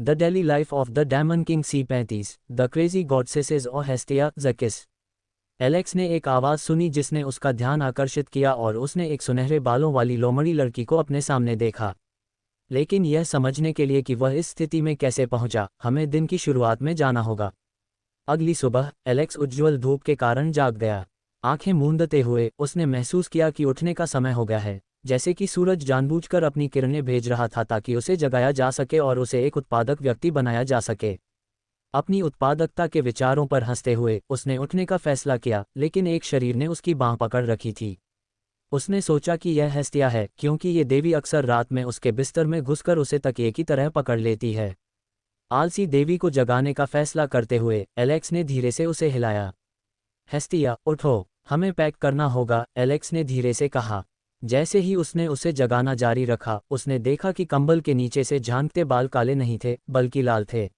The daily life of the diamond king C35, the crazy goddesses और Hestia ज़किस। Alex ने एक आवाज़ सुनी जिसने उसका ध्यान आकर्षित किया और उसने एक सुनहरे बालों वाली लोमड़ी लड़की को अपने सामने देखा। लेकिन यह समझने के लिए कि वह इस स्थिति में कैसे पहुंचा, हमें दिन की शुरुआत में जाना होगा। अगली सुबह एलेक्स उज्ज्वल धूप के कारण जाग गया। आंखें मूंदते हुए उसने महसूस किया कि उठने का समय हो गया है, जैसे कि सूरज जानबूझकर अपनी किरणें भेज रहा था ताकि उसे जगाया जा सके और उसे एक उत्पादक व्यक्ति बनाया जा सके। अपनी उत्पादकता के विचारों पर हंसते हुए उसने उठने का फैसला किया, लेकिन एक शरीर ने उसकी बांह पकड़ रखी थी। उसने सोचा कि यह हेस्टिया है, क्योंकि ये देवी अक्सर रात में उसके बिस्तर में घुसकर उसे तकिए की तरह पकड़ लेती है। आलसी देवी को जगाने का फैसला करते हुए एलेक्स ने धीरे से उसे हिलाया। हेस्टिया, उठो, हमें पैक करना होगा, एलेक्स ने धीरे से कहा। जैसे ही उसने उसे जगाना जारी रखा, उसने देखा कि कंबल के नीचे से झांकते बाल काले नहीं थे, बल्कि लाल थे।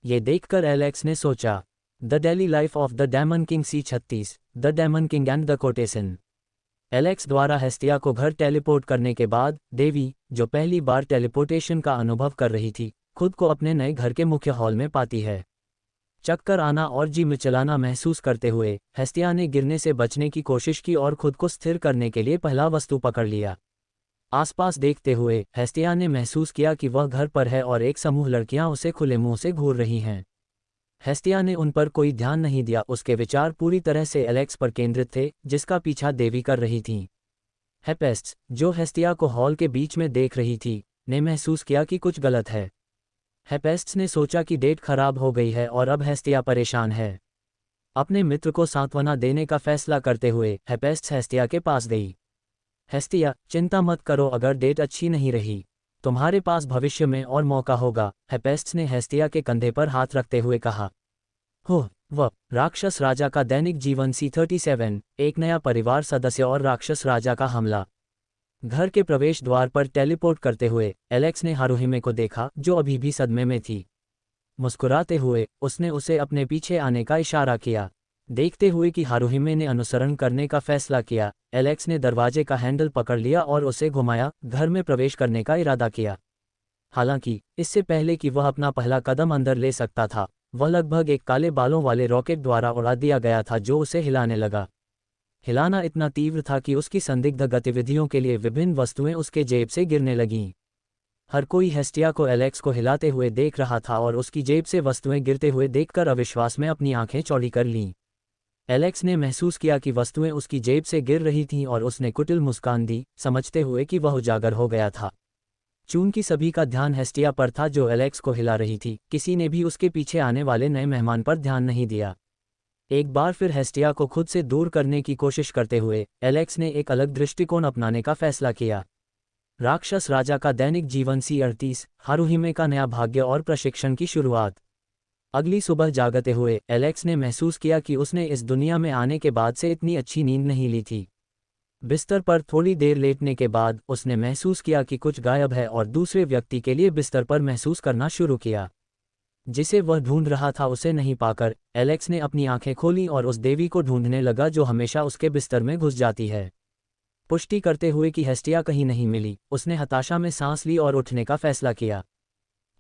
ये देखकर एलेक्स ने सोचा, the daily life of the diamond king C36, the diamond king and the quotation. Alex द्वारा हेस्टिया को घर टेलीपोर्ट करने के बाद देवी, जो पहली बार टेलीपोर्टेशन का अनुभव कर रही थी, खुद को अपने नए घर के मुख्य हॉल में पाती है। चक्कर आना और जी मिचलाना महसूस करते हुए हेस्टिया ने गिरने से बचने की कोशिश की और खुद को स्थिर करने के लिए पहला वस्तु पकड़ लिया। आसपास देखते हुए हेस्टिया ने महसूस किया कि वह घर पर है और एक समूह लड़कियां उसे खुले मुंह से घूर रही हैं। हेस्टिया ने उन पर कोई ध्यान नहीं दिया, उसके विचार पूरी तरह से एलेक्स पर केंद्रित थे, जिसका पीछा देवी कर रही थीं। हेपेस्ट, जो हेस्टिया को हॉल के बीच में देख रही थी, ने महसूस किया कि कुछ गलत है। हेपेस्ट्स ने सोचा कि डेट खराब हो गई है और अब हेस्टिया परेशान है। अपने मित्र को सांत्वना देने का फैसला करते हुए हेपेस्ट्स हेस्टिया के पास गई। हेस्टिया, चिंता मत करो, अगर डेट अच्छी नहीं रही, तुम्हारे पास भविष्य में और मौका होगा, हेपेस्ट्स ने हेस्टिया के कंधे पर हाथ रखते हुए कहा। वह राक्षस राजा का दैनिक जीवन C37, एक नया परिवार सदस्य और राक्षस राजा का हमला। घर के प्रवेश द्वार पर टेलीपोर्ट करते हुए एलेक्स ने हारुहिमे को देखा, जो अभी भी सदमे में थी। मुस्कुराते हुए उसने उसे अपने पीछे आने का इशारा किया। देखते हुए कि हारुहिमे ने अनुसरण करने का फैसला किया, एलेक्स ने दरवाजे का हैंडल पकड़ लिया और उसे घुमाया, घर में प्रवेश करने का इरादा किया। हालांकि इससे पहले कि वह अपना पहला कदम अंदर ले सकता था, वह लगभग एक काले बालों वाले रॉकेट द्वारा उड़ा दिया गया था जो उसे हिलाने लगा। हिलाना इतना तीव्र था कि उसकी संदिग्ध गतिविधियों के लिए विभिन्न वस्तुएं उसके जेब से गिरने लगीं। हर कोई हेस्टिया को एलेक्स को हिलाते हुए देख रहा था और उसकी जेब से वस्तुएं गिरते हुए देखकर अविश्वास में अपनी आंखें चौड़ी कर लीं। एलेक्स ने महसूस किया कि वस्तुएं उसकी जेब से गिर रही थीं और उसने कुटिल मुस्कान दी, समझते हुए कि वह उजागर हो गया था। चूंकि सभी का ध्यान हेस्टिया पर था जो एलेक्स को हिला रही थी, किसी ने भी उसके पीछे आने वाले नए मेहमान पर ध्यान नहीं दिया। एक बार फिर हेस्टिया को खुद से दूर करने की कोशिश करते हुए एलेक्स ने एक अलग दृष्टिकोण अपनाने का फैसला किया। राक्षस राजा का दैनिक जीवन C38, हारुहिमे का नया भाग्य और प्रशिक्षण की शुरुआत। अगली सुबह जागते हुए एलेक्स ने महसूस किया कि उसने इस दुनिया में आने के बाद से इतनी अच्छी नींद नहीं ली थी। बिस्तर पर थोड़ी देर लेटने के बाद उसने महसूस किया कि कुछ गायब है और दूसरे व्यक्ति के लिए बिस्तर पर महसूस करना शुरू किया। जिसे वह ढूंढ रहा था उसे नहीं पाकर एलेक्स ने अपनी आंखें खोलीं और उस देवी को ढूंढने लगा जो हमेशा उसके बिस्तर में घुस जाती है। पुष्टि करते हुए कि हेस्टिया कहीं नहीं मिली, उसने हताशा में सांस ली और उठने का फैसला किया।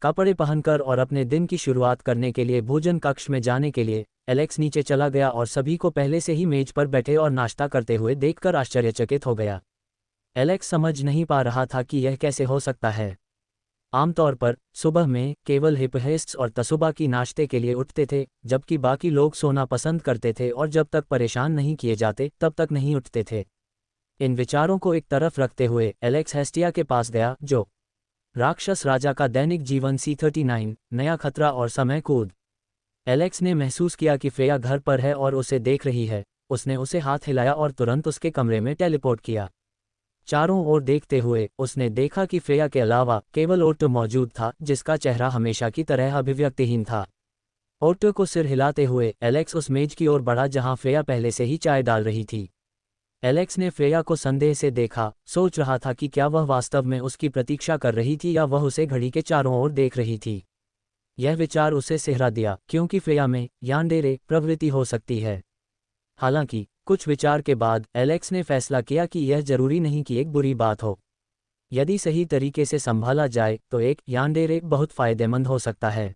कपड़े पहनकर और अपने दिन की शुरुआत करने के लिए भोजन कक्ष में जाने के लिए एलेक्स नीचे चला गया और सभी को पहले से ही मेज पर बैठे और नाश्ता करते हुए देखकर आश्चर्यचकित हो गया। एलेक्स समझ नहीं पा रहा था कि यह कैसे हो सकता है। आमतौर पर सुबह में केवल हिप्हेस्ट्स और तसुबा की नाश्ते के लिए उठते थे, जबकि बाकी लोग सोना पसंद करते थे और जब तक परेशान नहीं किए जाते तब तक नहीं उठते थे। इन विचारों को एक तरफ रखते हुए एलेक्स हेस्टिया के पास गया, जो राक्षस राजा का दैनिक जीवन C39, नया खतरा और समय कूद। एलेक्स ने महसूस किया कि फ्रेया घर पर है और उसे देख रही है। उसने उसे हाथ हिलाया और तुरंत उसके कमरे में टेलीपोर्ट किया। चारों ओर देखते हुए उसने देखा कि फ्रेया के अलावा केवल ओटो मौजूद था, जिसका चेहरा हमेशा की तरह अभिव्यक्तिहीन था। ओटो को सिर हिलाते हुए एलेक्स उस मेज की ओर बढ़ा जहां फ्रेया पहले से ही चाय डाल रही थी। एलेक्स ने फ्रेया को संदेह से देखा, सोच रहा था कि क्या वह वास्तव में उसकी प्रतीक्षा कर रही थी या वह उसे घड़ी के चारों ओर देख रही थी। यह विचार उसे सिहरा दिया, क्योंकि फ्रेया में यानडेरे प्रवृत्ति हो सकती है। हालांकि कुछ विचार के बाद एलेक्स ने फैसला किया कि यह जरूरी नहीं कि एक बुरी बात हो। यदि सही तरीके से संभाला जाए तो एक यानडेरे बहुत फायदेमंद हो सकता है।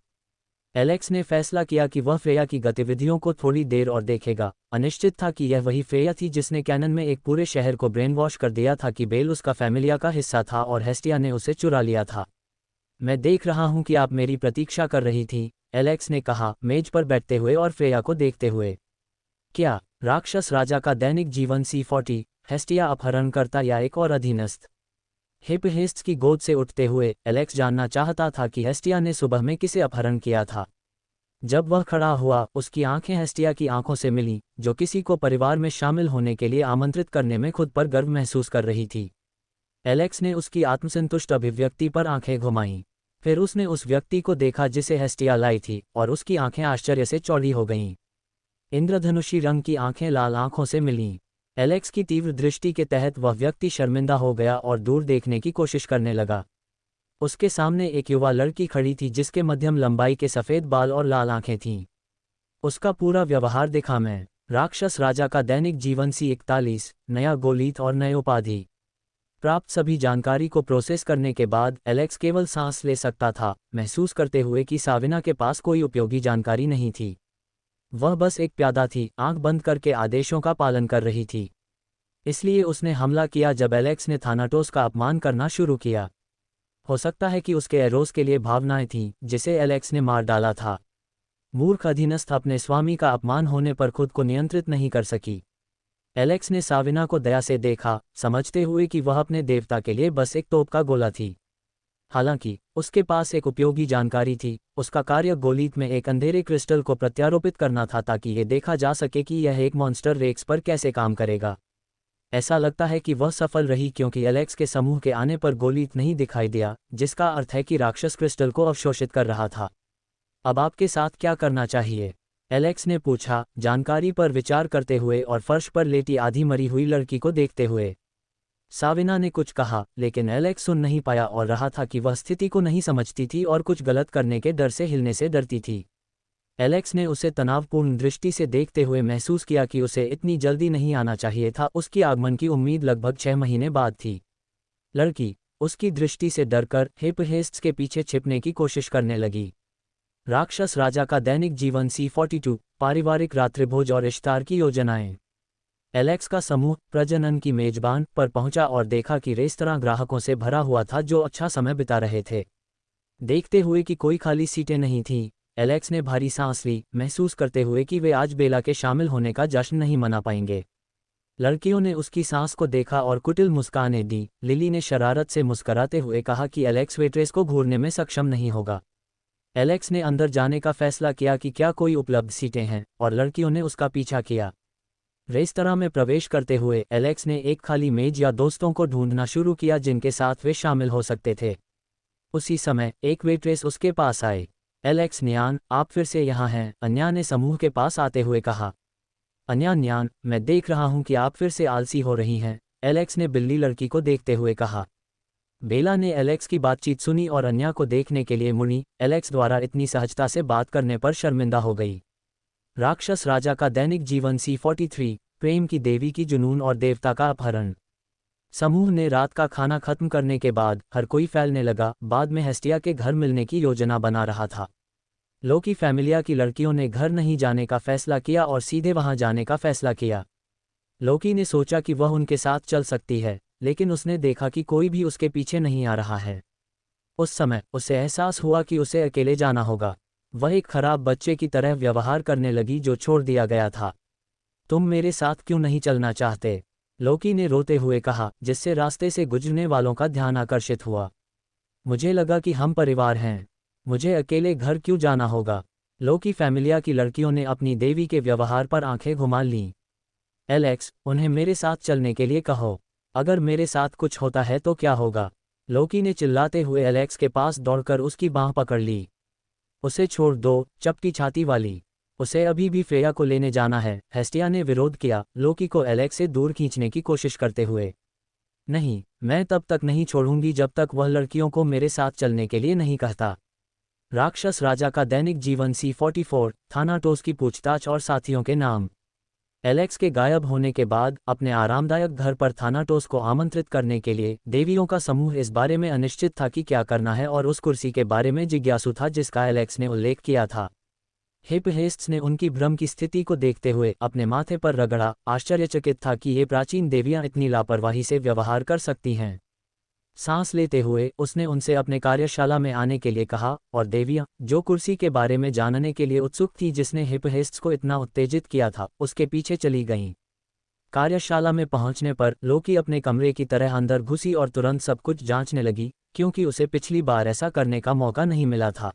एलेक्स ने फैसला किया कि वह फ्रेया की गतिविधियों को थोड़ी देर और देखेगा। अनिश्चित था कि यह वही फ्रेया थी जिसने कैनन में एक पूरे शहर को ब्रेन वॉश कर दिया था कि बेल उसका फैमिलिया का हिस्सा था और हेस्टिया ने उसे चुरा लिया था। मैं देख रहा हूं कि आप मेरी प्रतीक्षा कर रही थी, एलेक्स ने कहा, मेज पर बैठते हुए और फ्रेया को देखते हुए। क्या राक्षस राजा का दैनिक जीवन C40, हेस्टिया अपहरणकर्ता या एक और अधीनस्थ? हिपहेस्ट की गोद से उठते हुए एलेक्स जानना चाहता था कि हेस्टिया ने सुबह में किसे अपहरण किया था। जब वह खड़ा हुआ, उसकी आंखें हेस्टिया की आंखों से मिलीं, जो किसी को परिवार में शामिल होने के लिए आमंत्रित करने में खुद पर गर्व महसूस कर रही थी। एलेक्स ने उसकी आत्मसंतुष्ट अभिव्यक्ति पर आंखें घुमाईं। फिर उसने उस व्यक्ति को देखा जिसे हेस्टिया लाई थी, और उसकी आंखें आश्चर्य से चौड़ी हो गईं। इंद्रधनुषी रंग की आंखें लाल आंखों से मिलीं। एलेक्स की तीव्र दृष्टि के तहत वह व्यक्ति शर्मिंदा हो गया और दूर देखने की कोशिश करने लगा। उसके सामने एक युवा लड़की खड़ी थी जिसके मध्यम लंबाई के सफ़ेद बाल और लाल आंखें थीं। उसका पूरा व्यवहार देखा मैं। राक्षस राजा का दैनिक जीवन C41, नया गोलीत और नए उपाधि। प्राप्त सभी जानकारी को प्रोसेस करने के बाद एलेक्स केवल सांस ले सकता था, महसूस करते हुए कि साविना के पास कोई उपयोगी जानकारी नहीं थी। वह बस एक प्यादा थी, आंख बंद करके आदेशों का पालन कर रही थी। इसलिए उसने हमला किया जब एलेक्स ने थानाटोस का अपमान करना शुरू किया। हो सकता है कि उसके एरोस के लिए भावनाएं थीं, जिसे एलेक्स ने मार डाला था। मूर्ख अधीनस्थ अपने स्वामी का अपमान होने पर खुद को नियंत्रित नहीं कर सकी। एलेक्स ने साविना को दया से देखा, समझते हुए कि वह अपने देवता के लिए बस एक तोप का गोला थी। हालांकि उसके पास एक उपयोगी जानकारी थी। उसका कार्य गोलीत में एक अंधेरे क्रिस्टल को प्रत्यारोपित करना था ताकि ये देखा जा सके कि यह एक मॉन्स्टर रेक्स पर कैसे काम करेगा। ऐसा लगता है कि वह सफल रही क्योंकि एलेक्स के समूह के आने पर गोलीत नहीं दिखाई दिया, जिसका अर्थ है कि राक्षस क्रिस्टल को अवशोषित कर रहा था। अब आपके साथ क्या करना चाहिए? एलेक्स ने पूछा, जानकारी पर विचार करते हुए और फर्श पर लेटी आधी मरी हुई लड़की को देखते हुए। साविना ने कुछ कहा, लेकिन एलेक्स सुन नहीं पाया और रहा था कि वह स्थिति को नहीं समझती थी और कुछ गलत करने के डर से हिलने से डरती थी। एलेक्स ने उसे तनावपूर्ण दृष्टि से देखते हुए महसूस किया कि उसे इतनी जल्दी नहीं आना चाहिए था। उसकी आगमन की उम्मीद लगभग 6 महीने बाद थी। लड़की उसकी दृष्टि से डरकर हिपहेस्ट्स के पीछे छिपने की कोशिश करने लगी। राक्षस राजा का दैनिक जीवन C42, पारिवारिक रात्रिभोज और इश्तार की योजनाएं। एलेक्स का समूह प्रजनन की मेजबान पर पहुंचा और देखा कि रेस्तरां ग्राहकों से भरा हुआ था जो अच्छा समय बिता रहे थे। देखते हुए कि कोई खाली सीटें नहीं थीं, एलेक्स ने भारी सांस ली, महसूस करते हुए कि वे आज बेला के शामिल होने का जश्न नहीं मना पाएंगे। लड़कियों ने उसकी सांस को देखा और कुटिल मुस्कानें दी। लिली ने शरारत से मुस्कराते हुए कहा कि एलेक्स वेट्रेस को घूरने में सक्षम नहीं होगा। एलेक्स ने अंदर जाने का फैसला किया कि क्या कोई उपलब्ध सीटें हैं, और लड़कियों ने उसका पीछा किया। रेस्तरां में प्रवेश करते हुए एलेक्स ने एक खाली मेज या दोस्तों को ढूंढना शुरू किया जिनके साथ वे शामिल हो सकते थे। उसी समय एक वेट्रेस उसके पास आई। एलेक्स न्यान, आप फिर से यहाँ हैं, अन्या ने समूह के पास आते हुए कहा। अन्या न्यान, मैं देख रहा हूँ कि आप फिर से आलसी हो रही हैं, एलेक्स ने बिल्ली लड़की को देखते हुए कहा। बेला ने एलेक्स की बातचीत सुनी और अन्या को देखने के लिए मुड़ी। एलेक्स द्वारा इतनी सहजता से बात करने पर शर्मिंदा हो गई। राक्षस राजा का दैनिक जीवन C43, प्रेम की देवी की जुनून और देवता का अपहरण। समूह ने रात का खाना खत्म करने के बाद हर कोई फैलने लगा। बाद में हेस्टिया के घर मिलने की योजना बना रहा था। लोकी फैमिलिया की लड़कियों ने घर नहीं जाने का फैसला किया और सीधे वहां जाने का फैसला किया। लोकी ने सोचा कि वह उनके साथ चल सकती है, लेकिन उसने देखा कि कोई भी उसके पीछे नहीं आ रहा है। उस समय उसे एहसास हुआ कि उसे अकेले जाना होगा। वह एक खराब बच्चे की तरह व्यवहार करने लगी जो छोड़ दिया गया था। तुम मेरे साथ क्यों नहीं चलना चाहते? लोकी ने रोते हुए कहा, जिससे रास्ते से गुजरने वालों का ध्यान आकर्षित हुआ। मुझे लगा कि हम परिवार हैं। मुझे अकेले घर क्यों जाना होगा? लोकी फैमिलिया की लड़कियों ने अपनी देवी के व्यवहार पर आंखें घुमा लीं। एलेक्स, उन्हें मेरे साथ चलने के लिए कहो। अगर मेरे साथ कुछ होता है तो क्या होगा? लोकी ने चिल्लाते हुए एलेक्स के पास दौड़कर उसकी बांह पकड़ ली। उसे छोड़ दो, चपटी छाती वाली। उसे अभी भी फ्रेया को लेने जाना है, हेस्टिया ने विरोध किया, लोकी को एलेक्स से दूर खींचने की कोशिश करते हुए। नहीं, मैं तब तक नहीं छोड़ूंगी जब तक वह लड़कियों को मेरे साथ चलने के लिए नहीं कहता। राक्षस राजा का दैनिक जीवन C44, थानाटोस की पूछताछ और साथियों के नाम। एलेक्स के गायब होने के बाद अपने आरामदायक घर पर थानाटोस को आमंत्रित करने के लिए देवियों का समूह इस बारे में अनिश्चित था कि क्या करना है और उस कुर्सी के बारे में जिज्ञासु था जिसका एलेक्स ने उल्लेख किया था। हिपहेस्ट्स ने उनकी भ्रम की स्थिति को देखते हुए अपने माथे पर रगड़ा, आश्चर्यचकित था कि ये प्राचीन देवियां इतनी लापरवाही से व्यवहार कर सकती हैं। सांस लेते हुए उसने उनसे अपने कार्यशाला में आने के लिए कहा और देवियां, जो कुर्सी के बारे में जानने के लिए उत्सुक थी जिसने हिपहेस्ट्स को इतना उत्तेजित किया था, उसके पीछे चली गईं। कार्यशाला में पहुंचने पर लोकी अपने कमरे की तरह अंदर घुसी और तुरंत सब कुछ जांचने लगी, क्योंकि उसे पिछली बार ऐसा करने का मौका नहीं मिला था।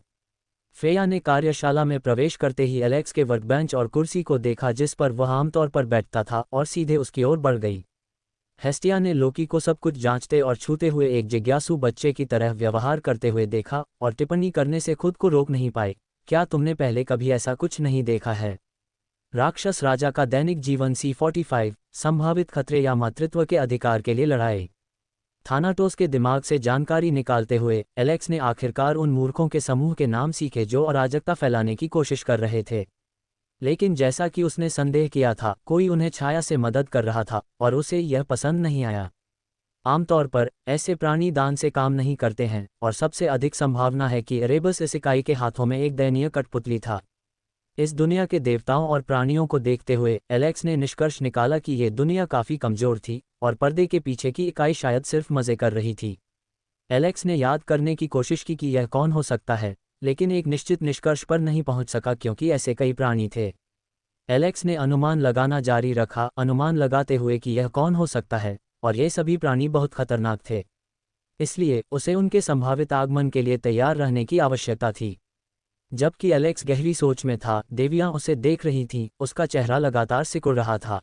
फेया ने कार्यशाला में प्रवेश करते ही एलेक्स के वर्कबेंच और कुर्सी को देखा जिस पर वह आमतौर पर बैठता था और सीधे उसकी ओर बढ़ गई। हेस्टिया ने लोकी को सब कुछ जांचते और छूते हुए एक जिज्ञासु बच्चे की तरह व्यवहार करते हुए देखा और टिप्पणी करने से खुद को रोक नहीं पाए, क्या तुमने पहले कभी ऐसा कुछ नहीं देखा है? राक्षस राजा का दैनिक जीवन C45, संभावित खतरे या मातृत्व के अधिकार के लिए लड़ाई। थानाटोस के दिमाग से जानकारी निकालते हुए एलेक्स ने आखिरकार उन मूर्खों के समूह के नाम सीखे जो अराजकता फैलाने की कोशिश कर रहे थे। लेकिन जैसा कि उसने संदेह किया था, कोई उन्हें छाया से मदद कर रहा था और उसे यह पसंद नहीं आया। आमतौर पर ऐसे प्राणी दान से काम नहीं करते हैं और सबसे अधिक संभावना है कि एरेबस इस इकाई के हाथों में एक दयनीय कठपुतली था। इस दुनिया के देवताओं और प्राणियों को देखते हुए एलेक्स ने निष्कर्ष निकाला कि ये दुनिया काफ़ी कमज़ोर थी और पर्दे के पीछे की इकाई शायद सिर्फ मज़े कर रही थी। एलेक्स ने याद करने की कोशिश की कि यह कौन हो सकता है, लेकिन एक निश्चित निष्कर्ष पर नहीं पहुंच सका क्योंकि ऐसे कई प्राणी थे। एलेक्स ने अनुमान लगाना जारी रखा, अनुमान लगाते हुए कि यह कौन हो सकता है, और ये सभी प्राणी बहुत खतरनाक थे। इसलिए उसे उनके संभावित आगमन के लिए तैयार रहने की आवश्यकता थी। जबकि एलेक्स गहरी सोच में था, देवियां उसे देख रही थीं, उसका चेहरा लगातार सिकुड़ रहा था।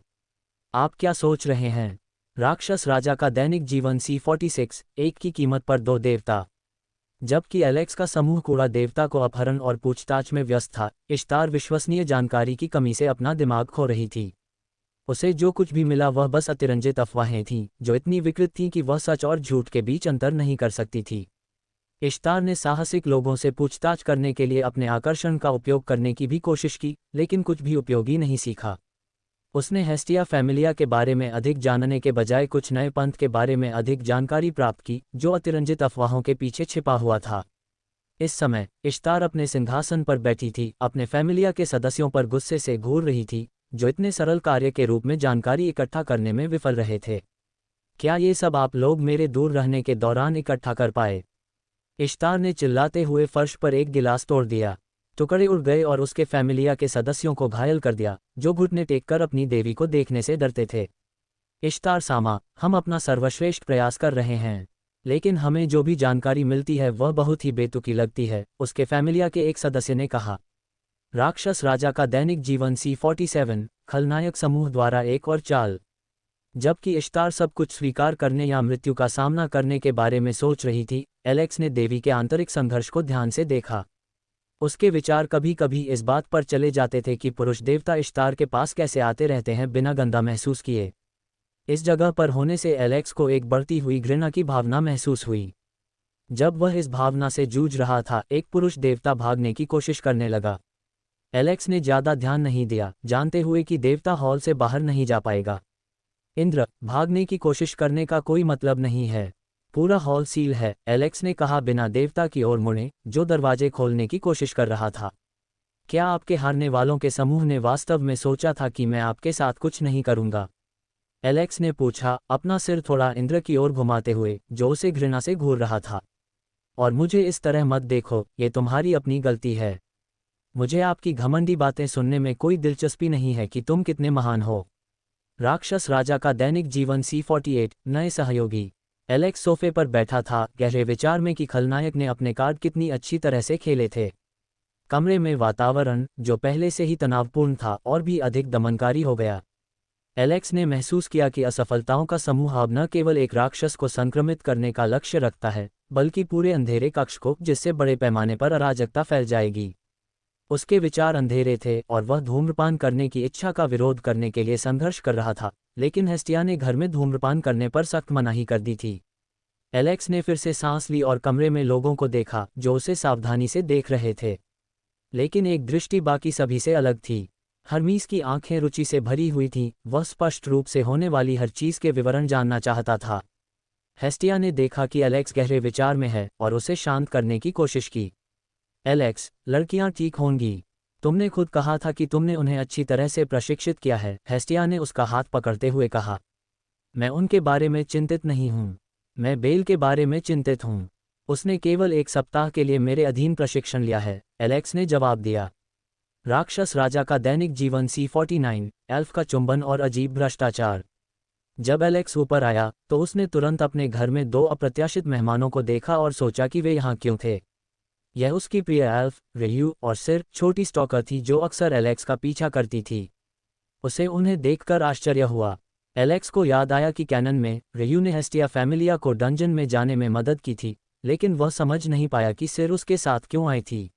आप क्या सोच रहे हैं? राक्षस राजा का दैनिक जीवन C46, एक की कीमत पर दो देवता। जबकि एलेक्स का समूह कूड़ा देवता को अपहरण और पूछताछ में व्यस्त था, इश्तार विश्वसनीय जानकारी की कमी से अपना दिमाग खो रही थी। उसे जो कुछ भी मिला वह बस अतिरंजित अफवाहें थीं, जो इतनी विकृत थीं कि वह सच और झूठ के बीच अंतर नहीं कर सकती थी। इश्तार ने साहसिक लोगों से पूछताछ करने के लिए अपने आकर्षण का उपयोग करने की भी कोशिश की, लेकिन कुछ भी उपयोगी नहीं सीखा। उसने हेस्टिया फैमिलिया के बारे में अधिक जानने के बजाय कुछ नए पंथ के बारे में अधिक जानकारी प्राप्त की, जो अतिरंजित अफवाहों के पीछे छिपा हुआ था। इस समय इश्तार अपने सिंहासन पर बैठी थी, अपने फैमिलिया के सदस्यों पर गुस्से से घूर रही थी, जो इतने सरल कार्य के रूप में जानकारी इकट्ठा करने में विफल रहे थे। क्या ये सब आप लोग मेरे दूर रहने के दौरान इकट्ठा कर पाए? इश्तार ने चिल्लाते हुए फर्श पर एक गिलास तोड़ दिया। टुकड़े उड़ गए और उसके फैमिलिया के सदस्यों को घायल कर दिया, जो घुटने टेककर अपनी देवी को देखने से डरते थे। इश्तार सामा, हम अपना सर्वश्रेष्ठ प्रयास कर रहे हैं, लेकिन हमें जो भी जानकारी मिलती है वह बहुत ही बेतुकी लगती है, उसके फैमिलिया के एक सदस्य ने कहा। राक्षस राजा का दैनिक जीवन C47, खलनायक समूह द्वारा एक और चाल। जबकि इश्तार सब कुछ स्वीकार करने या मृत्यु का सामना करने के बारे में सोच रही थी, एलेक्स ने देवी के आंतरिक संघर्ष को ध्यान से देखा। उसके विचार कभी कभी इस बात पर चले जाते थे कि पुरुष देवता इश्तार के पास कैसे आते रहते हैं बिना गंदा महसूस किए। इस जगह पर होने से एलेक्स को एक बढ़ती हुई घृणा की भावना महसूस हुई। जब वह इस भावना से जूझ रहा था, एक पुरुष देवता भागने की कोशिश करने लगा। एलेक्स ने ज्यादा ध्यान नहीं दिया, जानते हुए कि देवता हॉल से बाहर नहीं जा पाएगा। इंद्र, भागने की कोशिश करने का कोई मतलब नहीं है, पूरा हॉल सील है, एलेक्स ने कहा बिना देवता की ओर मुड़े, जो दरवाजे खोलने की कोशिश कर रहा था। क्या आपके हारने वालों के समूह ने वास्तव में सोचा था कि मैं आपके साथ कुछ नहीं करूंगा? एलेक्स ने पूछा, अपना सिर थोड़ा इंद्र की ओर घुमाते हुए, जो उसे घृणा से घूर रहा था। और मुझे इस तरह मत देखो, ये तुम्हारी अपनी गलती है। मुझे आपकी घमंडी बातें सुनने में कोई दिलचस्पी नहीं है कि तुम कितने महान हो। राक्षस राजा का दैनिक जीवन C48, नए सहयोगी। एलेक्स सोफे पर बैठा था, गहरे विचार में कि खलनायक ने अपने कार्ड कितनी अच्छी तरह से खेले थे। कमरे में वातावरण, जो पहले से ही तनावपूर्ण था, और भी अधिक दमनकारी हो गया। एलेक्स ने महसूस किया कि असफलताओं का समूह अब न केवल एक राक्षस को संक्रमित करने का लक्ष्य रखता है, बल्कि पूरे अंधेरे कक्ष को, जिससे बड़े पैमाने पर अराजकता फैल जाएगी। उसके विचार अंधेरे थे और वह धूम्रपान करने की इच्छा का विरोध करने के लिए संघर्ष कर रहा था, लेकिन हेस्टिया ने घर में धूम्रपान करने पर सख्त मनाही कर दी थी। एलेक्स ने फिर से सांस ली और कमरे में लोगों को देखा, जो उसे सावधानी से देख रहे थे। लेकिन एक दृष्टि बाकी सभी से अलग थी। हर्मीस की आंखें रुचि से भरी हुई थीं, वह स्पष्ट रूप से होने वाली हर चीज़ के विवरण जानना चाहता था। हेस्टिया ने देखा कि एलेक्स गहरे विचार में है और उसे शांत करने की कोशिश की। एलेक्स, लड़कियां ठीक होंगी। तुमने खुद कहा था कि तुमने उन्हें अच्छी तरह से प्रशिक्षित किया है, हेस्टिया ने उसका हाथ पकड़ते हुए कहा। मैं उनके बारे में चिंतित नहीं हूँ। मैं बेल के बारे में चिंतित हूँ। उसने केवल 1 सप्ताह के लिए मेरे अधीन प्रशिक्षण लिया है, एलेक्स ने जवाब दिया। राक्षस राजा का दैनिक जीवन C49, एल्फ का चुंबन और अजीब भ्रष्टाचार। जब एलेक्स ऊपर आया तो उसने तुरंत अपने घर में 2 अप्रत्याशित मेहमानों को देखा और सोचा कि वे यहाँ क्यों थे। यह उसकी प्रिय एल्फ, रेयू और सिर, छोटी स्टॉकर थी जो अक्सर एलेक्स का पीछा करती थी। उसे उन्हें देखकर आश्चर्य हुआ। एलेक्स को याद आया कि कैनन में रेयू ने हेस्टिया फैमिलिया को डंजन में जाने में मदद की थी, लेकिन वह समझ नहीं पाया कि सिर उसके साथ क्यों आई थी।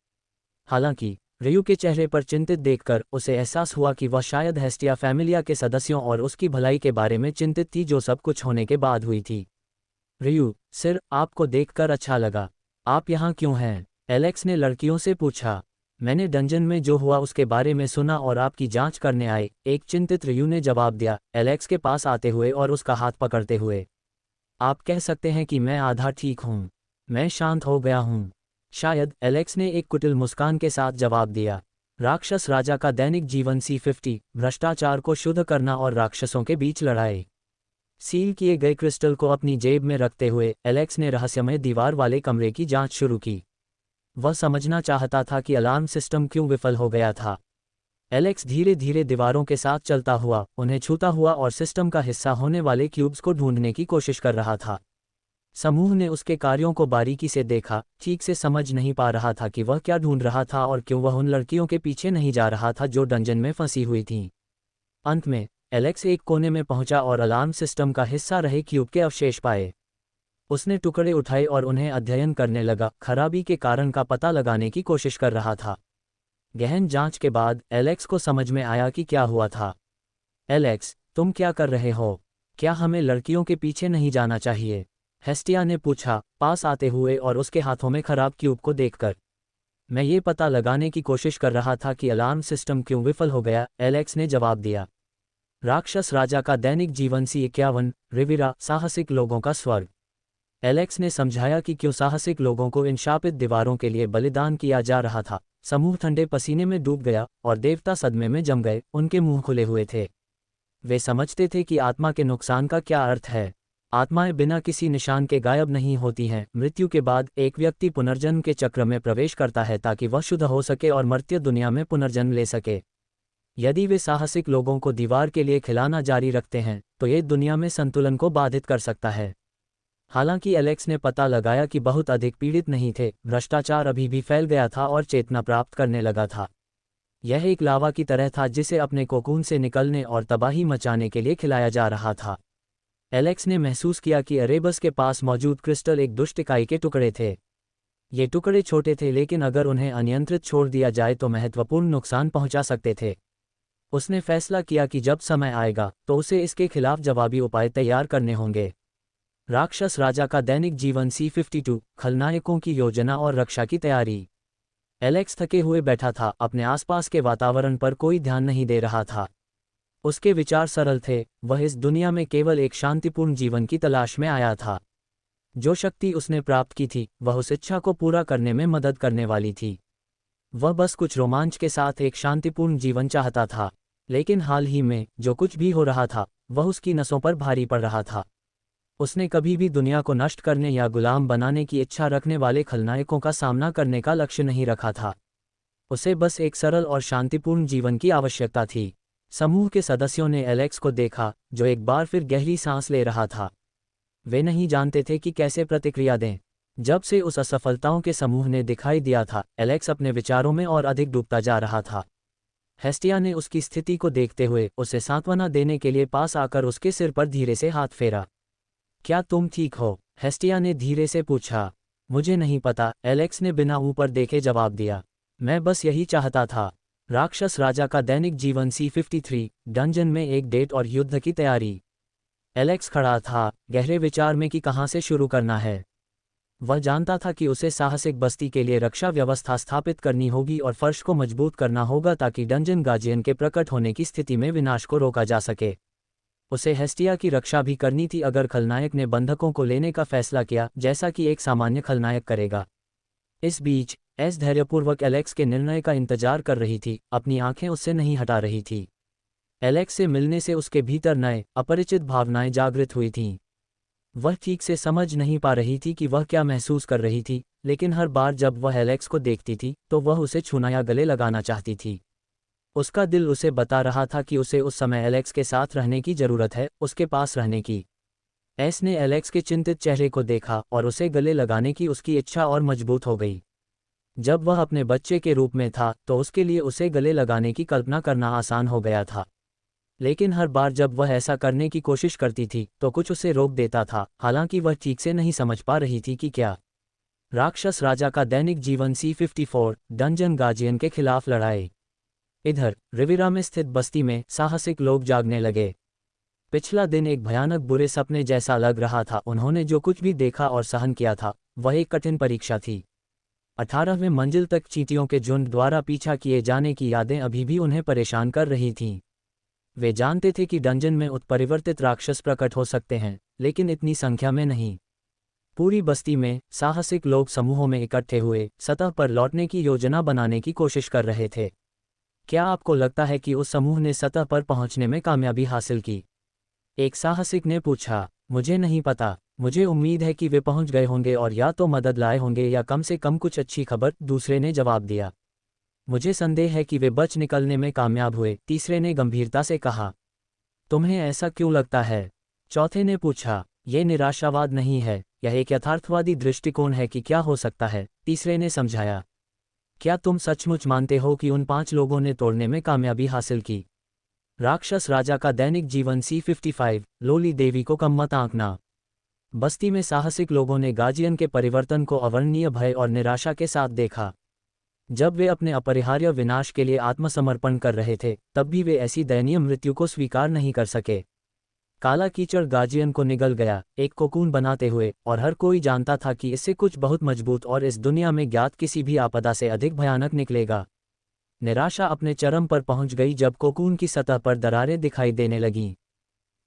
हालांकि रेयू के चेहरे पर चिंतित देखकर उसे एहसास हुआ कि वह शायद हेस्टिया फैमिलिया के सदस्यों और उसकी भलाई के बारे में चिंतित थी जो सब कुछ होने के बाद हुई थी। रेयू, सिर, आपको देखकर अच्छा लगा। आप यहाँ क्यों हैं? एलेक्स ने लड़कियों से पूछा। मैंने डंजन में जो हुआ उसके बारे में सुना और आपकी जांच करने आए, एक चिंतित रेयू ने जवाब दिया, एलेक्स के पास आते हुए और उसका हाथ पकड़ते हुए। आप कह सकते हैं कि मैं आधा ठीक हूँ। मैं शांत हो गया हूँ। शायद, एलेक्स ने एक कुटिल मुस्कान के साथ जवाब दिया। राक्षस राजा का दैनिक जीवन C50, भ्रष्टाचार को शुद्ध करना और राक्षसों के बीच लड़ाई। सील किए गए क्रिस्टल को अपनी जेब में रखते हुए एलेक्स ने रहस्यमय दीवार वाले कमरे की जांच शुरू की। वह समझना चाहता था कि अलार्म सिस्टम क्यों विफल हो गया था। एलेक्स धीरे धीरे दीवारों के साथ चलता हुआ, उन्हें छूता हुआ और सिस्टम का हिस्सा होने वाले क्यूब्स को ढूंढने की कोशिश कर रहा था। समूह ने उसके कार्यों को बारीकी से देखा, ठीक से समझ नहीं पा रहा था कि वह क्या ढूंढ रहा था और क्यों वह उन लड़कियों के पीछे नहीं जा रहा था जो डंजन में फंसी हुई थीं। अंत में एलेक्स एक कोने में पहुंचा और अलार्म सिस्टम का हिस्सा रहे क्यूब के अवशेष पाए। उसने टुकड़े उठाए और उन्हें अध्ययन करने लगा, खराबी के कारण का पता लगाने की कोशिश कर रहा था। गहन जांच के बाद एलेक्स को समझ में आया कि क्या हुआ था। एलेक्स, तुम क्या कर रहे हो? क्या हमें लड़कियों के पीछे नहीं जाना चाहिए? हेस्टिया ने पूछा, पास आते हुए और उसके हाथों में खराब क्यूब को देखकर। मैं ये पता लगाने की कोशिश कर रहा था कि अलार्म सिस्टम क्यों विफल हो गया, एलेक्स ने जवाब दिया। राक्षस राजा का दैनिक जीवन C51, रिविरा, साहसिक लोगों का स्वर्ग। एलेक्स ने समझाया कि क्यों साहसिक लोगों को इन शापित दीवारों के लिए बलिदान किया जा रहा था। समूह ठंडे पसीने में डूब गया और देवता सदमे में जम गए, उनके मुंह खुले हुए थे। वे समझते थे कि आत्मा के नुकसान का क्या अर्थ है। आत्माएं बिना किसी निशान के गायब नहीं होती हैं। मृत्यु के बाद एक व्यक्ति पुनर्जन्म के चक्र में प्रवेश करता है ताकि वह शुद्ध हो सके और मर्त्य दुनिया में पुनर्जन्म ले सके। यदि वे साहसिक लोगों को दीवार के लिए खिलाना जारी रखते हैं तो ये दुनिया में संतुलन को बाधित कर सकता है। हालांकि एलेक्स ने पता लगाया कि बहुत अधिक पीड़ित नहीं थे, भ्रष्टाचार अभी भी फैल गया था और चेतना प्राप्त करने लगा था। यह एक लावा की तरह था जिसे अपने कोकून से निकलने और तबाही मचाने के लिए खिलाया जा रहा था। एलेक्स ने महसूस किया कि अरेबस के पास मौजूद क्रिस्टल एक दुष्ट इकाई के टुकड़े थे। ये टुकड़े छोटे थे लेकिन अगर उन्हें अनियंत्रित छोड़ दिया जाए तो महत्वपूर्ण नुकसान पहुंचा सकते थे। उसने फैसला किया कि जब समय आएगा तो उसे इसके खिलाफ जवाबी उपाय तैयार करने होंगे। राक्षस राजा का दैनिक जीवन C52, खलनायकों की योजना और रक्षा की तैयारी। एलेक्स थके हुए बैठा था, अपने आसपास के वातावरण पर कोई ध्यान नहीं दे रहा था। उसके विचार सरल थे, वह इस दुनिया में केवल एक शांतिपूर्ण जीवन की तलाश में आया था। जो शक्ति उसने प्राप्त की थी वह उस इच्छा को पूरा करने में मदद करने वाली थी। वह बस कुछ रोमांच के साथ एक शांतिपूर्ण जीवन चाहता था, लेकिन हाल ही में जो कुछ भी हो रहा था वह उसकी नसों पर भारी पड़ रहा था। उसने कभी भी दुनिया को नष्ट करने या गुलाम बनाने की इच्छा रखने वाले खलनायकों का सामना करने का लक्ष्य नहीं रखा था। उसे बस एक सरल और शांतिपूर्ण जीवन की आवश्यकता थी। समूह के सदस्यों ने एलेक्स को देखा, जो एक बार फिर गहरी सांस ले रहा था। वे नहीं जानते थे कि कैसे प्रतिक्रिया दें। जब से उस असफलताओं के समूह ने दिखाई दिया था, एलेक्स अपने विचारों में और अधिक डूबता जा रहा था। हेस्टिया ने उसकी स्थिति को देखते हुए उसे सांत्वना देने के लिए पास आकर उसके सिर पर धीरे से हाथ फेरा। क्या तुम ठीक हो? हेस्टिया ने धीरे से पूछा। मुझे नहीं पता, एलेक्स ने बिना ऊपर देखे जवाब दिया। मैं बस यही चाहता था। राक्षस राजा का दैनिक जीवन C53, डंजन में एक डेट और युद्ध की तैयारी। एलेक्स खड़ा था, गहरे विचार में कि कहाँ से शुरू करना है। वह जानता था कि उसे साहसिक बस्ती के लिए रक्षा व्यवस्था स्थापित करनी होगी और फर्श को मजबूत करना होगा ताकि डंजन गार्जियन के प्रकट होने की स्थिति में विनाश को रोका जा सके। उसे हेस्टिया की रक्षा भी करनी थी अगर खलनायक ने बंधकों को लेने का फैसला किया, जैसा कि एक सामान्य खलनायक करेगा। इस बीच एस धैर्यपूर्वक एलेक्स के निर्णय का इंतजार कर रही थी, अपनी आंखें उससे नहीं हटा रही थी। एलेक्स से मिलने से उसके भीतर नए अपरिचित भावनाएं जागृत हुई थीं। वह ठीक से समझ नहीं पा रही थी कि वह क्या महसूस कर रही थी, लेकिन हर बार जब वह एलेक्स को देखती थी तो वह उसे छूना या गले लगाना चाहती थी। उसका दिल उसे बता रहा था कि उसे उस समय एलेक्स के साथ रहने की जरूरत है, उसके पास रहने की। एस ने एलेक्स के चिंतित चेहरे को देखा और उसे गले लगाने की उसकी इच्छा और मजबूत हो गई। जब वह अपने बच्चे के रूप में था तो उसके लिए उसे गले लगाने की कल्पना करना आसान हो गया था। लेकिन हर बार जब वह ऐसा करने की कोशिश करती थी तो कुछ उसे रोक देता था, हालांकि वह ठीक से नहीं समझ पा रही थी कि क्या। राक्षस राजा का दैनिक जीवन C54 डंजन गार्जियन के खिलाफ लड़ाई। इधर रिविरा में स्थित बस्ती में साहसिक लोग जागने लगे। पिछला दिन एक भयानक बुरे सपने जैसा लग रहा था। उन्होंने जो कुछ भी देखा और सहन किया था वह एक कठिन परीक्षा थी। 18वें मंजिल तक चींटियों के झुंड द्वारा पीछा किए जाने की यादें अभी भी उन्हें परेशान कर रही थीं। वे जानते थे कि डंजन में उत्परिवर्तित राक्षस प्रकट हो सकते हैं, लेकिन इतनी संख्या में नहीं। पूरी बस्ती में साहसिक लोग समूहों में इकट्ठे हुए सतह पर लौटने की योजना बनाने की कोशिश कर रहे थे। क्या आपको लगता है कि उस समूह ने सतह पर पहुंचने में कामयाबी हासिल की? एक साहसिक ने पूछा। मुझे नहीं पता, मुझे उम्मीद है कि वे पहुंच गए होंगे और या तो मदद लाए होंगे या कम से कम कुछ अच्छी खबर, दूसरे ने जवाब दिया। मुझे संदेह है कि वे बच निकलने में कामयाब हुए, तीसरे ने गंभीरता से कहा। तुम्हें ऐसा क्यों लगता है? चौथे ने पूछा। ये निराशावाद नहीं है, यह एक यथार्थवादी दृष्टिकोण है कि क्या हो सकता है, तीसरे ने समझाया। क्या तुम सचमुच मानते हो कि उन 5 लोगों ने तोड़ने में कामयाबी हासिल की? राक्षस राजा का दैनिक जीवन C55 लोली देवी को कम मत आंकना। बस्ती में साहसिक लोगों ने गार्जियन के परिवर्तन को अवर्णनीय भय और निराशा के साथ देखा। जब वे अपने अपरिहार्य विनाश के लिए आत्मसमर्पण कर रहे थे तब भी वे ऐसी दयनीय मृत्यु को स्वीकार नहीं कर सके। काला कीचड़ गार्जियन को निगल गया, एक कोकून बनाते हुए, और हर कोई जानता था कि इससे कुछ बहुत मजबूत और इस दुनिया में ज्ञात किसी भी आपदा से अधिक भयानक निकलेगा। निराशा अपने चरम पर पहुंच गई जब कोकून की सतह पर दरारें दिखाई देने लगीं।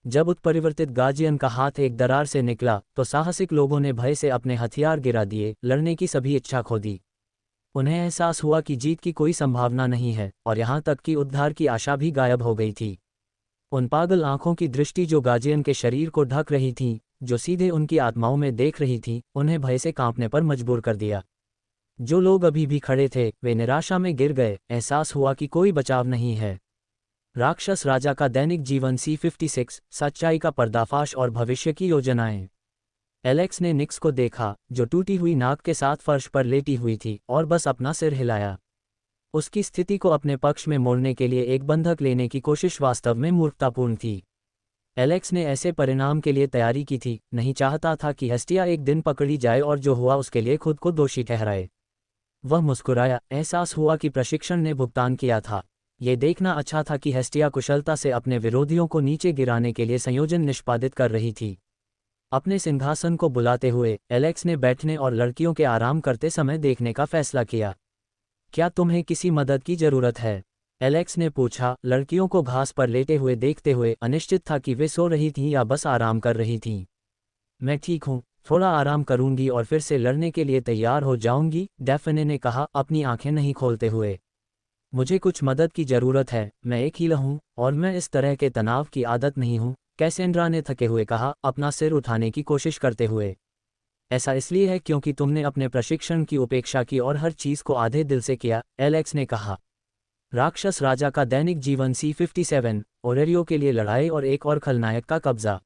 जब उत्परिवर्तित गार्जियन का हाथ एक दरार से निकला तो साहसिक लोगों ने भय से अपने हथियार गिरा दिए, लड़ने की सभी इच्छा खो दी। उन्हें एहसास हुआ कि जीत की कोई संभावना नहीं है और यहाँ तक कि उद्धार की आशा भी गायब हो गई थी। उन पागल आंखों की दृष्टि जो गार्जियन के शरीर को ढक रही थीं, जो सीधे उनकी आत्माओं में देख रही थीं, उन्हें भय से कांपने पर मजबूर कर दिया। जो लोग अभी भी खड़े थे वे निराशा में गिर गए, एहसास हुआ कि कोई बचाव नहीं है। राक्षस राजा का दैनिक जीवन C56 सच्चाई का पर्दाफाश और भविष्य की योजनाएं। एलेक्स ने निक्स को देखा, जो टूटी हुई नाक के साथ फर्श पर लेटी हुई थी, और बस अपना सिर हिलाया। उसकी स्थिति को अपने पक्ष में मोड़ने के लिए एक बंधक लेने की कोशिश वास्तव में मूर्खतापूर्ण थी। एलेक्स ने ऐसे परिणाम के लिए तैयारी की थी, नहीं चाहता था कि हेस्टिया एक दिन पकड़ी जाए और जो हुआ उसके लिए खुद को दोषी ठहराए। वह मुस्कुराया, एहसास हुआ कि प्रशिक्षण ने भुगतान किया था। ये देखना अच्छा था कि हेस्टिया कुशलता से अपने विरोधियों को नीचे गिराने के लिए संयोजन निष्पादित कर रही थी। अपने सिंहासन को बुलाते हुए एलेक्स ने बैठने और लड़कियों के आराम करते समय देखने का फैसला किया। क्या तुम्हें किसी मदद की जरूरत है? एलेक्स ने पूछा, लड़कियों को घास पर लेटे हुए देखते हुए अनिश्चित था कि वे सो रही थीं या बस आराम कर रही थीं। मैं ठीक हूँ, थोड़ा आराम करूंगी और फिर से लड़ने के लिए तैयार हो जाऊंगी, डैफने ने कहा, अपनी आंखें नहीं खोलते हुए। मुझे कुछ मदद की जरूरत है, मैं एक हीलर हूँ और मैं इस तरह के तनाव की आदत नहीं हूँ, कैसेंड्रा ने थके हुए कहा, अपना सिर उठाने की कोशिश करते हुए। ऐसा इसलिए है क्योंकि तुमने अपने प्रशिक्षण की उपेक्षा की और हर चीज को आधे दिल से किया, एलेक्स ने कहा। राक्षस राजा का दैनिक जीवन C57 ओरेरियो के लिए लड़ाई और एक और खलनायक का कब्जा।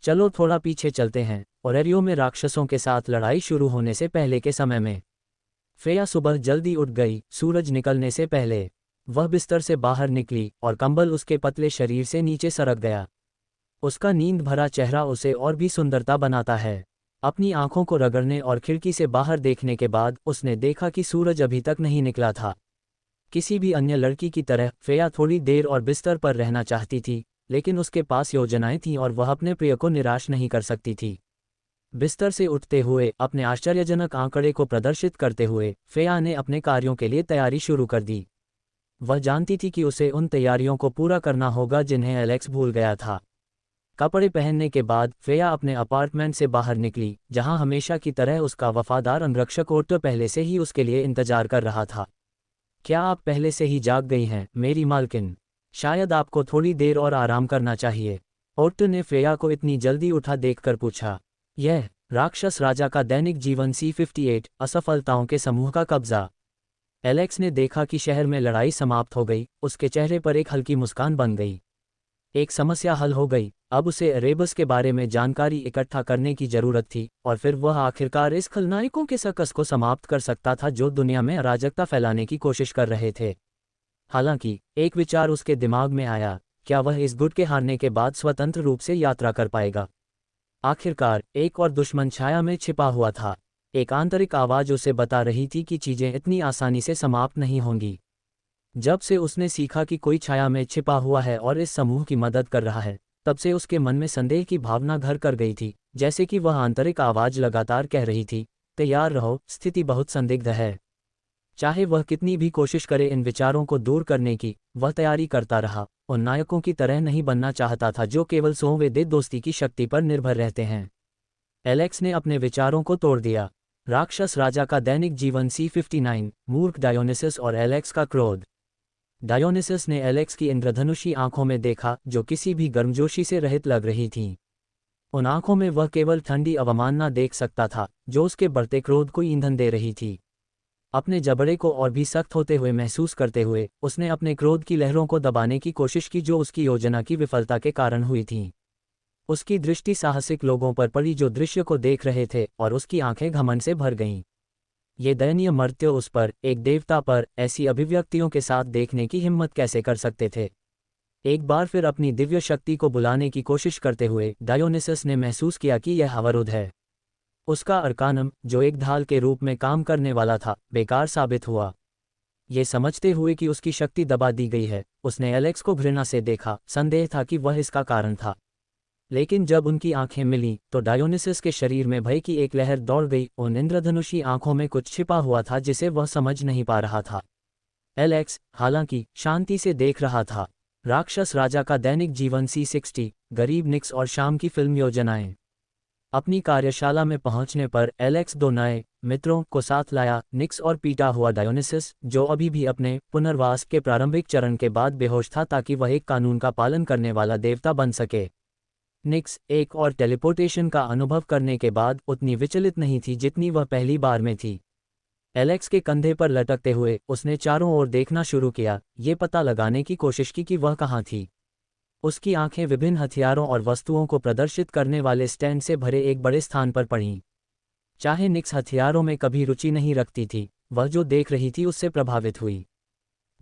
चलो थोड़ा पीछे चलते हैं। ओरेरियो में राक्षसों के साथ लड़ाई शुरू होने से पहले के समय में फ्रेया सुबह जल्दी उठ गई, सूरज निकलने से पहले। वह बिस्तर से बाहर निकली और कंबल उसके पतले शरीर से नीचे सरक गया। उसका नींद भरा चेहरा उसे और भी सुंदरता बनाता है। अपनी आंखों को रगड़ने और खिड़की से बाहर देखने के बाद उसने देखा कि सूरज अभी तक नहीं निकला था। किसी भी अन्य लड़की की तरह फ्रेया थोड़ी देर और बिस्तर पर रहना चाहती थी, लेकिन उसके पास योजनाएं थीं और वह अपने प्रिय को निराश नहीं कर सकती थी। बिस्तर से उठते हुए अपने आश्चर्यजनक आंकड़े को प्रदर्शित करते हुए फेया ने अपने कार्यों के लिए तैयारी शुरू कर दी। वह जानती थी कि उसे उन तैयारियों को पूरा करना होगा जिन्हें एलेक्स भूल गया था। कपड़े पहनने के बाद फेया अपने अपार्टमेंट से बाहर निकली, जहां हमेशा की तरह उसका वफादार अंगरक्षक ओट्टो पहले से ही उसके लिए इंतजार कर रहा था। क्या आप पहले से ही जाग गई हैं, मेरी मालकिन? शायद आपको थोड़ी देर और आराम करना चाहिए। ओट्टो ने फ्रेया को इतनी जल्दी उठा देखकर पूछा। यह राक्षस राजा का दैनिक जीवन C58 असफलताओं के समूह का कब्जा। एलेक्स ने देखा कि शहर में लड़ाई समाप्त हो गई। उसके चेहरे पर एक हल्की मुस्कान बन गई। एक समस्या हल हो गई। अब उसे अरेबस के बारे में जानकारी इकट्ठा करने की जरूरत थी, और फिर वह आखिरकार इस खलनायकों के सर्कस को समाप्त कर सकता था जो दुनिया में अराजकता फैलाने की कोशिश कर रहे थे। हालांकि एक विचार उसके दिमाग में आया, क्या वह इस गुट के हारने के बाद स्वतंत्र रूप से यात्रा कर पाएगा? आखिरकार एक और दुश्मन छाया में छिपा हुआ था। एक आंतरिक आवाज उसे बता रही थी कि चीजें इतनी आसानी से समाप्त नहीं होंगी। जब से उसने सीखा कि कोई छाया में छिपा हुआ है और इस समूह की मदद कर रहा है, तब से उसके मन में संदेह की भावना घर कर गई थी, जैसे कि वह आंतरिक आवाज लगातार कह रही थी, तैयार रहो, स्थिति बहुत संदिग्ध है। चाहे वह कितनी भी कोशिश करे इन विचारों को दूर करने की, वह तैयारी करता रहा। उन नायकों की तरह नहीं बनना चाहता था जो केवल संवेदी दोस्ती की शक्ति पर निर्भर रहते हैं। एलेक्स ने अपने विचारों को तोड़ दिया। राक्षस राजा का दैनिक जीवन C59, मूर्ख डायोनिसस और एलेक्स का क्रोध। डायोनिसस ने एलेक्स की इंद्रधनुषी आंखों में देखा, जो किसी भी गर्मजोशी से रहित लग रही थीं। उन आंखों में वह केवल ठंडी अवमानना देख सकता था, जो उसके बढ़ते क्रोध को ईंधन दे रही थी। अपने जबड़े को और भी सख्त होते हुए महसूस करते हुए उसने अपने क्रोध की लहरों को दबाने की कोशिश की जो उसकी योजना की विफलता के कारण हुई थीं। उसकी दृष्टि साहसिक लोगों पर पड़ी जो दृश्य को देख रहे थे, और उसकी आंखें घमंड से भर गईं। ये दयनीय मर्त्य उस पर, एक देवता पर, ऐसी अभिव्यक्तियों के साथ देखने की हिम्मत कैसे कर सकते थे? एक बार फिर अपनी दिव्य शक्ति को बुलाने की कोशिश करते हुए डायोनिसस ने महसूस किया कि यह अवरुद्ध है। उसका अर्कानम, जो एक ढाल के रूप में काम करने वाला था, बेकार साबित हुआ। ये समझते हुए कि उसकी शक्ति दबा दी गई है, उसने एलेक्स को घृणा से देखा। संदेह था कि वह इसका कारण था। लेकिन जब उनकी आंखें मिलीं, तो डायोनिसस के शरीर में भय की एक लहर दौड़ गई। उन इंद्रधनुषी आंखों में कुछ छिपा हुआ था जिसे वह समझ नहीं पा रहा था। एलेक्स, हालांकि, शांति से देख रहा था। राक्षस राजा का दैनिक जीवन C60, गरीब निक्स और शाम की फिल्म योजनाएं। अपनी कार्यशाला में पहुंचने पर एलेक्स दो नए मित्रों को साथ लाया, निक्स और पीटा हुआ डायोनिसस, जो अभी भी अपने पुनर्वास के प्रारंभिक चरण के बाद बेहोश था ताकि वह एक कानून का पालन करने वाला देवता बन सके। निक्स एक और टेलीपोर्टेशन का अनुभव करने के बाद उतनी विचलित नहीं थी जितनी वह पहली बार में थी। एलेक्स के कंधे पर लटकते हुए उसने चारों ओर देखना शुरू किया, ये पता लगाने की कोशिश की कि वह कहाँ थी। उसकी आंखें विभिन्न हथियारों और वस्तुओं को प्रदर्शित करने वाले स्टैंड से भरे एक बड़े स्थान पर पड़ीं। चाहे निक्स हथियारों में कभी रुचि नहीं रखती थी, वह जो देख रही थी उससे प्रभावित हुई।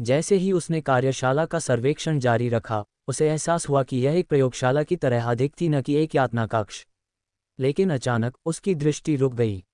जैसे ही उसने कार्यशाला का सर्वेक्षण जारी रखा, उसे एहसास हुआ कि यह एक प्रयोगशाला की तरह अधिक थी, न कि एक यातना कक्ष। लेकिन अचानक उसकी दृष्टि रुक गई।